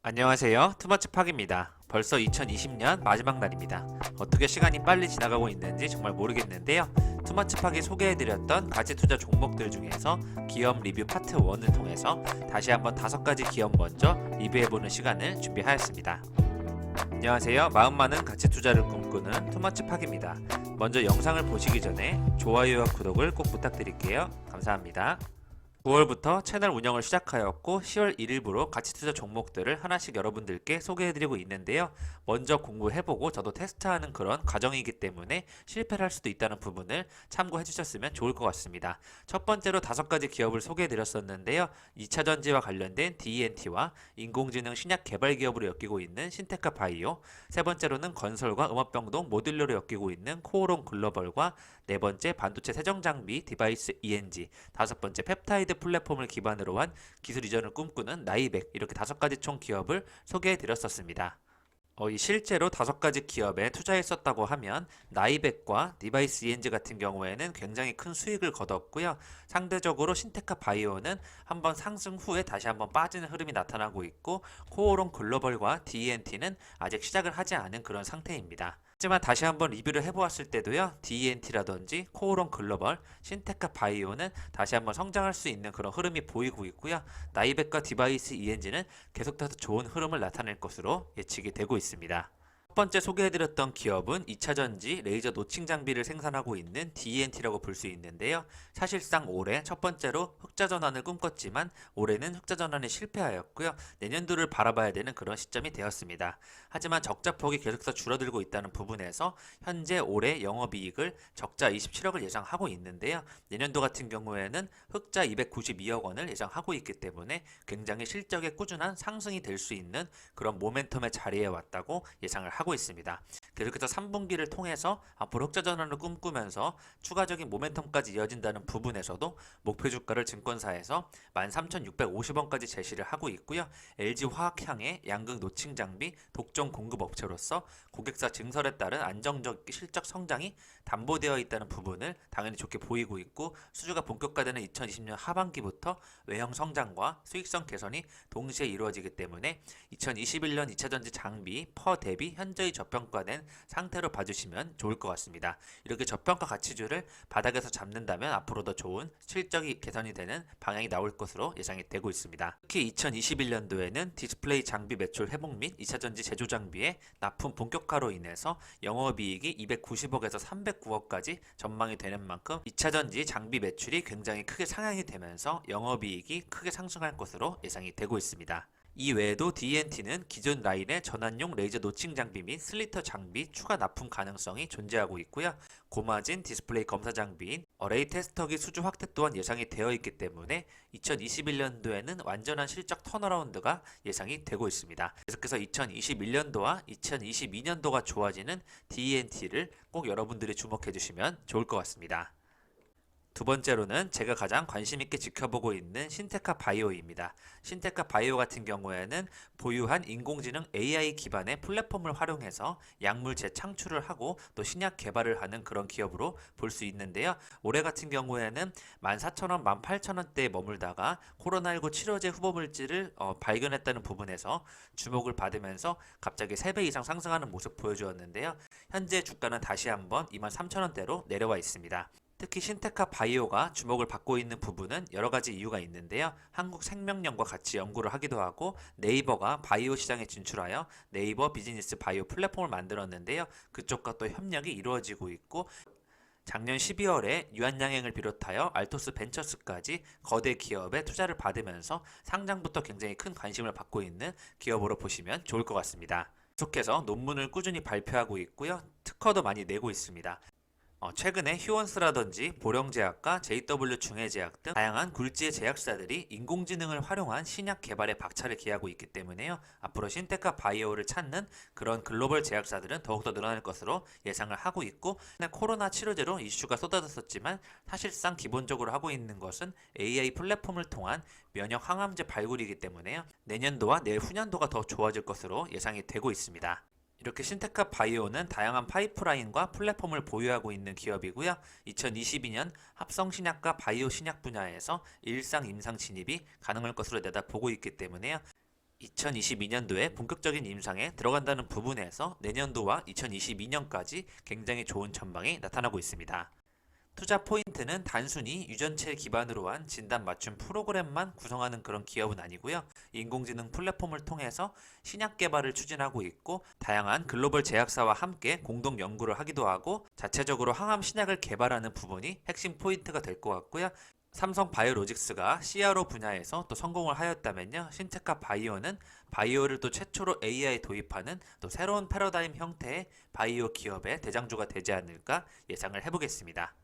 안녕하세요. 투머치팍입니다. 벌써 2020년 마지막 날입니다. 어떻게 시간이 빨리 지나가고 있는지 정말 모르겠는데요. 투머치팍이 소개해드렸던 가치투자 종목들 중에서 기업 리뷰 파트 1을 통해서 다시 한번 5가지 기업 먼저 리뷰해보는 시간을 준비하였습니다. 안녕하세요. 마음 많은 가치투자를 꿈꾸는 투머치팍입니다. 먼저 영상을 보시기 전에 좋아요와 구독을 꼭 부탁드릴게요. 감사합니다. 9월부터 채널 운영을 시작하였고 10월 1일부로 가치투자 종목들을 하나씩 여러분들께 소개해드리고 있는데요. 먼저 공부해보고 저도 테스트하는 그런 과정이기 때문에 실패를 할 수도 있다는 부분을 참고해 주셨으면 좋을 것 같습니다. 첫 번째로 5가지 기업을 소개해드렸었는데요. 2차전지와 관련된 D&T와 인공지능 신약 개발 기업으로 엮이고 있는 신테카 바이오, 세 번째로는 건설과 음압병동 모듈러로 엮이고 있는 코오롱 글로벌과 네 번째 반도체 세정 장비 디바이스 ENG, 다섯 번째 펩타이드 플랫폼을 기반으로 한 기술 이전을 꿈꾸는 나이백, 이렇게 5가지 총 기업을 소개해 드렸었습니다. 실제로 5가지 기업에 투자했었다고 하면 나이백과 디바이스 ENG 같은 경우에는 굉장히 큰 수익을 거뒀고요. 상대적으로 신테카 바이오는 한번 상승 후에 다시 한번 빠지는 흐름이 나타나고 있고, 코오롱 글로벌과 D&T는 아직 시작을 하지 않은 그런 상태입니다. 하지만 다시 한번 리뷰를 해보았을 때도요, D&T라든지 코오롱 글로벌, 신테카 바이오는 다시 한번 성장할 수 있는 그런 흐름이 보이고 있고요. 나이백과 디바이스 ENG는 계속해서 좋은 흐름을 나타낼 것으로 예측이 되고 있습니다. 첫 번째 소개해드렸던 기업은 2차전지 레이저 노칭 장비를 생산하고 있는 D&T라고 볼 수 있는데요. 사실상 올해 첫 번째로 흑자 전환을 꿈꿨지만 올해는 흑자 전환에 실패하였고요. 내년도를 바라봐야 되는 그런 시점이 되었습니다. 하지만 적자폭이 계속해서 줄어들고 있다는 부분에서 현재 올해 영업이익을 적자 27억을 예상하고 있는데요. 내년도 같은 경우에는 흑자 292억 원을 예상하고 있기 때문에 굉장히 실적의 꾸준한 상승이 될 수 있는 그런 모멘텀의 자리에 왔다고 예상을 하고 있습니다. 계속해서 3분기를 통해서 앞으로 흑자 전환을 꿈꾸면서 추가적인 모멘텀까지 이어진다는 부분에서도 목표 주가를 증권사에서 13,650원까지 제시를 하고 있고요. LG화학향의 양극 노칭 장비 독점 공급 업체로서 고객사 증설에 따른 안정적 실적 성장이 담보되어 있다는 부분을 당연히 좋게 보이고 있고, 수주가 본격화되는 2020년 하반기부터 외형 성장과 수익성 개선이 동시에 이루어지기 때문에 2021년 2차전지 장비 퍼 대비 현저히 저평가된 상태로 봐주시면 좋을 것 같습니다. 이렇게 저평가 가치주를 바닥에서 잡는다면 앞으로 더 좋은 실적이 개선이 되는 방향이 나올 것으로 예상이 되고 있습니다. 특히 2021년도에는 디스플레이 장비 매출 회복 및 2차전지 제조 장비의 납품 본격화로 인해서 영업이익이 290억에서 309억까지 전망이 되는 만큼 2차전지 장비 매출이 굉장히 크게 상향이 되면서 영업이익이 크게 상승할 것으로 예상이 되고 있습니다. 이 외에도 D&T는 기존 라인의 전환용 레이저 노칭 장비 및 슬리터 장비 추가 납품 가능성이 존재하고 있고요. 고마진 디스플레이 검사 장비인 어레이 테스터기 수주 확대 또한 예상이 되어 있기 때문에 2021년도에는 완전한 실적 턴어라운드가 예상이 되고 있습니다. 계속해서 2021년도와 2022년도가 좋아지는 D&T를 꼭 여러분들이 주목해 주시면 좋을 것 같습니다. 두 번째로는 제가 가장 관심 있게 지켜보고 있는 신테카 바이오입니다. 신테카 바이오 같은 경우에는 보유한 인공지능 AI 기반의 플랫폼을 활용해서 약물 재창출을 하고 또 신약 개발을 하는 그런 기업으로 볼 수 있는데요. 올해 같은 경우에는 14,000원, 18,000원대에 머물다가 코로나19 치료제 후보 물질을 발견했다는 부분에서 주목을 받으면서 갑자기 3배 이상 상승하는 모습 보여주었는데요. 현재 주가는 다시 한번 23,000원대로 내려와 있습니다. 특히 신테카 바이오가 주목을 받고 있는 부분은 여러 가지 이유가 있는데요. 한국생명연과 같이 연구를 하기도 하고, 네이버가 바이오 시장에 진출하여 네이버 비즈니스 바이오 플랫폼을 만들었는데요. 그쪽과 또 협력이 이루어지고 있고, 작년 12월에 유한양행을 비롯하여 알토스 벤처스까지 거대 기업에 투자를 받으면서 상장부터 굉장히 큰 관심을 받고 있는 기업으로 보시면 좋을 것 같습니다. 계속해서 논문을 꾸준히 발표하고 있고요. 특허도 많이 내고 있습니다. 최근에 휴원스라든지 보령제약과 JW중해제약 등 다양한 굴지의 제약사들이 인공지능을 활용한 신약 개발에 박차를 기하고 있기 때문에요. 앞으로 신테카 바이오를 찾는 그런 글로벌 제약사들은 더욱더 늘어날 것으로 예상을 하고 있고, 코로나 치료제로 이슈가 쏟아졌었지만 사실상 기본적으로 하고 있는 것은 AI 플랫폼을 통한 면역 항암제 발굴이기 때문에요. 내년도와 내후년도가 더 좋아질 것으로 예상이 되고 있습니다. 이렇게 신테카 바이오는 다양한 파이프라인과 플랫폼을 보유하고 있는 기업이고요. 2022년 합성 신약과 바이오 신약 분야에서 일상 임상 진입이 가능할 것으로 내다보고 있기 때문에요. 2022년도에 본격적인 임상에 들어간다는 부분에서 내년도와 2022년까지 굉장히 좋은 전망이 나타나고 있습니다. 투자 포인트는 단순히 유전체 기반으로 한 진단 맞춤 프로그램만 구성하는 그런 기업은 아니고요. 인공지능 플랫폼을 통해서 신약 개발을 추진하고 있고 다양한 글로벌 제약사와 함께 공동 연구를 하기도 하고 자체적으로 항암 신약을 개발하는 부분이 핵심 포인트가 될 것 같고요. 삼성 바이오로직스가 CRO 분야에서 또 성공을 하였다면요. 신테카 바이오는 바이오를 또 최초로 AI 도입하는 또 새로운 패러다임 형태의 바이오 기업의 대장주가 되지 않을까 예상을 해보겠습니다.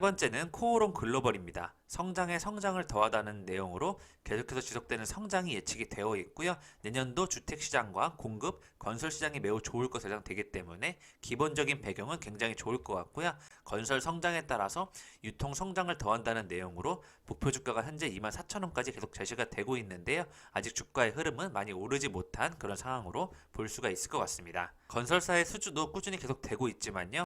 세 번째는 코오롱 글로벌입니다. 성장에 성장을 더하다는 내용으로 계속해서 지속되는 성장이 예측이 되어 있고요. 내년도 주택시장과 공급, 건설시장이 매우 좋을 것으로 예상되기 때문에 기본적인 배경은 굉장히 좋을 것 같고요. 건설 성장에 따라서 유통 성장을 더한다는 내용으로 목표 주가가 현재 24,000원까지 계속 제시가 되고 있는데요. 아직 주가의 흐름은 많이 오르지 못한 그런 상황으로 볼 수가 있을 것 같습니다. 건설사의 수주도 꾸준히 계속 되고 있지만요.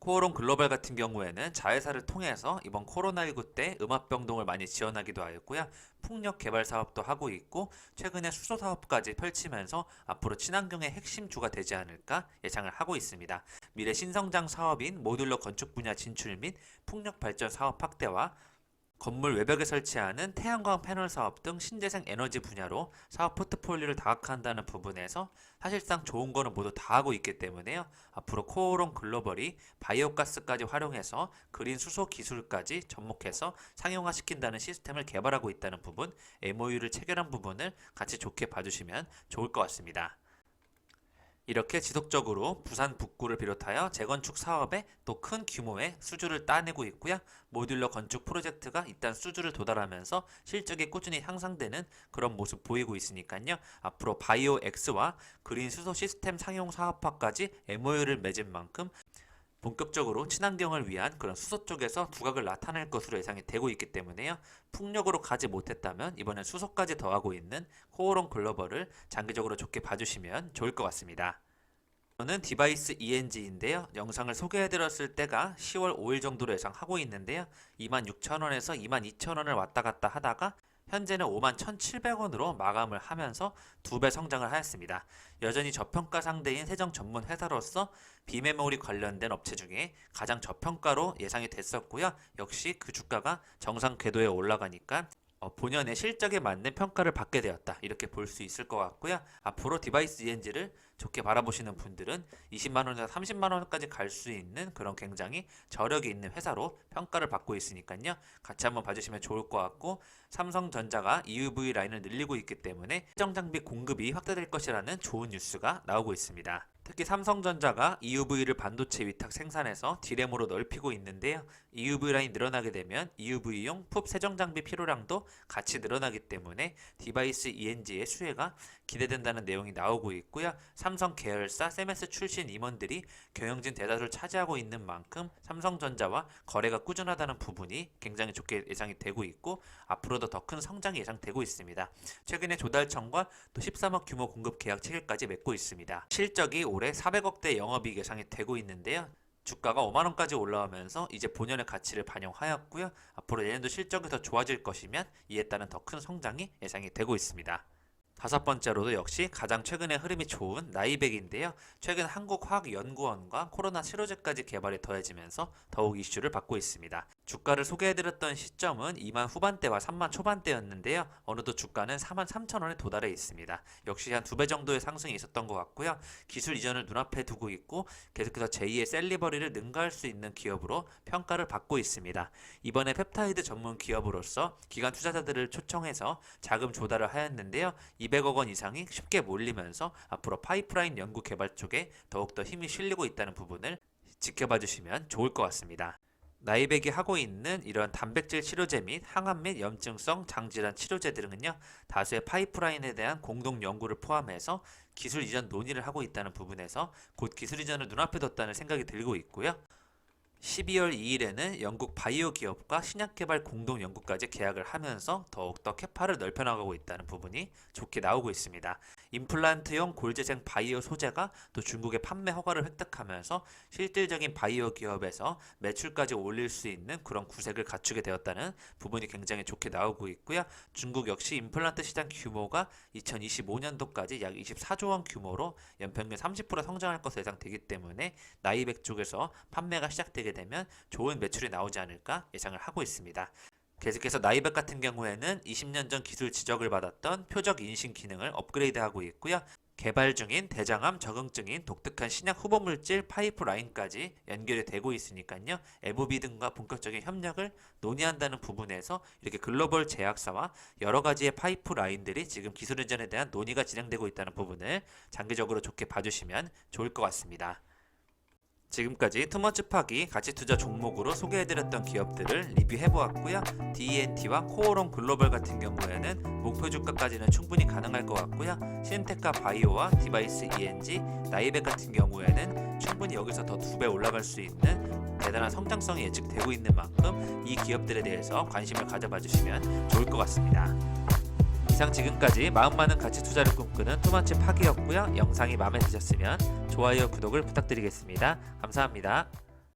코오롱 글로벌 같은 경우에는 자회사를 통해서 이번 코로나19 때 음압병동을 많이 지원하기도 하였고요. 풍력 개발 사업도 하고 있고 최근에 수소 사업까지 펼치면서 앞으로 친환경의 핵심주가 되지 않을까 예상을 하고 있습니다. 미래 신성장 사업인 모듈러 건축 분야 진출 및 풍력 발전 사업 확대와 건물 외벽에 설치하는 태양광 패널 사업 등 신재생 에너지 분야로 사업 포트폴리오를 다각화한다는 부분에서 사실상 좋은 거는 모두 다 하고 있기 때문에요. 앞으로 코오롱 글로벌이 바이오가스까지 활용해서 그린 수소 기술까지 접목해서 상용화시킨다는 시스템을 개발하고 있다는 부분, MOU를 체결한 부분을 같이 좋게 봐주시면 좋을 것 같습니다. 이렇게 지속적으로 부산 북구를 비롯하여 재건축 사업에 또 큰 규모의 수주를 따내고 있고요. 모듈러 건축 프로젝트가 일단 수주를 도달하면서 실적이 꾸준히 향상되는 그런 모습 보이고 있으니까요. 앞으로 바이오엑스와 그린 수소 시스템 상용 사업화까지 MOU를 맺은 만큼 본격적으로 친환경을 위한 그런 수소 쪽에서 두각을 나타낼 것으로 예상이 되고 있기 때문에요. 풍력으로 가지 못했다면 이번엔 수소까지 더하고 있는 코오롱 글로벌을 장기적으로 좋게 봐주시면 좋을 것 같습니다. 저는 디바이스 ENG인데요. 영상을 소개해드렸을 때가 10월 5일 정도로 예상하고 있는데요. 26,000원에서 22,000원을 왔다 갔다 하다가 현재는 51,700원으로 마감을 하면서 2배 성장을 하였습니다. 여전히 저평가 상대인 세정 전문 회사로서 비메모리 관련된 업체 중에 가장 저평가로 예상이 됐었고요. 역시 그 주가가 정상 궤도에 올라가니까 본연의 실적에 맞는 평가를 받게 되었다. 이렇게 볼 수 있을 것 같고요. 앞으로 디바이스 ENG를 좋게 바라보시는 분들은 20만원에서 30만원까지 갈 수 있는 그런 굉장히 저력이 있는 회사로 평가를 받고 있으니까요. 같이 한번 봐주시면 좋을 것 같고 삼성전자가 EUV 라인을 늘리고 있기 때문에 최종 장비 공급이 확대될 것이라는 좋은 뉴스가 나오고 있습니다. 특히 삼성전자가 EUV를 반도체 위탁 생산해서 D램으로 넓히고 있는데요. EUV 라인 늘어나게 되면 EUV용 풋 세정 장비 필요량도 같이 늘어나기 때문에 디바이스 ENG의 수혜가 기대된다는 내용이 나오고 있고요. 삼성 계열사 세메스 출신 임원들이 경영진 대다수를 차지하고 있는 만큼 삼성전자와 거래가 꾸준하다는 부분이 굉장히 좋게 예상이 되고 있고 앞으로도 더 큰 성장이 예상되고 있습니다. 최근에 조달청과 또 13억 규모 공급 계약 체결까지 맺고 있습니다. 실적이 올해 400억대 영업이익 예상이 되고 있는데요. 주가가 5만원까지 올라오면서 이제 본연의 가치를 반영하였고요. 앞으로 내년도 실적이 더 좋아질 것이면 이에 따른 더 큰 성장이 예상이 되고 있습니다. 다섯 번째로도 역시 가장 최근에 흐름이 좋은 나이백인데요. 최근 한국화학연구원과 코로나 치료제까지 개발이 더해지면서 더욱 이슈를 받고 있습니다. 주가를 소개해드렸던 시점은 2만 후반대와 3만 초반대였는데요. 어느덧 주가는 4만 3천원에 도달해 있습니다. 역시 한 2배 정도의 상승이 있었던 것 같고요. 기술 이전을 눈앞에 두고 있고 계속해서 제2의 셀리버리를 능가할 수 있는 기업으로 평가를 받고 있습니다. 이번에 펩타이드 전문 기업으로서 기관 투자자들을 초청해서 자금 조달을 하였는데요. 200억 원 이상이 쉽게 몰리면서 앞으로 파이프라인 연구 개발 쪽에 더욱더 힘이 실리고 있다는 부분을 지켜봐 주시면 좋을 것 같습니다. 나이백이 하고 있는 이런 단백질 치료제 및 항암 및 염증성 장질환 치료제들은요, 다수의 파이프라인에 대한 공동 연구를 포함해서 기술 이전 논의를 하고 있다는 부분에서 곧 기술 이전을 눈앞에 뒀다는 생각이 들고 있고요. 12월 2일에는 영국 바이오 기업과 신약 개발 공동 연구까지 계약을 하면서 더욱더 캐파를 넓혀나가고 있다는 부분이 좋게 나오고 있습니다. 임플란트용 골재생 바이오 소재가 또 중국의 판매 허가를 획득하면서 실질적인 바이오 기업에서 매출까지 올릴 수 있는 그런 구색을 갖추게 되었다는 부분이 굉장히 좋게 나오고 있고요. 중국 역시 임플란트 시장 규모가 2025년도까지 약 24조 원 규모로 연평균 30% 성장할 것으로 예상되기 때문에 나이백 쪽에서 판매가 시작되게 되면 좋은 매출이 나오지 않을까 예상을 하고 있습니다. 계속해서 나이백 같은 경우에는 20년 전 기술 지적을 받았던 표적 인식 기능을 업그레이드하고 있고요. 개발 중인 대장암 적응증인 독특한 신약 후보 물질 파이프라인까지 연결이 되고 있으니까요. 에브비 등과 본격적인 협력을 논의한다는 부분에서 이렇게 글로벌 제약사와 여러 가지의 파이프라인들이 지금 기술 이전에 대한 논의가 진행되고 있다는 부분을 장기적으로 좋게 봐주시면 좋을 것 같습니다. 지금까지 투머치 파기 가치투자 종목으로 소개해드렸던 기업들을 리뷰해보았고요. DENT와 코오롱 글로벌 같은 경우에는 목표 주가까지는 충분히 가능할 것 같고요. 신테카 바이오와 디바이스 ENG, 나이백 같은 경우에는 충분히 여기서 더 2배 올라갈 수 있는 대단한 성장성이 예측되고 있는 만큼 이 기업들에 대해서 관심을 가져봐 주시면 좋을 것 같습니다. 이상 지금까지 마음 많은 가치 투자를 꿈꾸는 투머치 파기였고요. 영상이 마음에 드셨으면 좋아요, 구독을 부탁드리겠습니다. 감사합니다.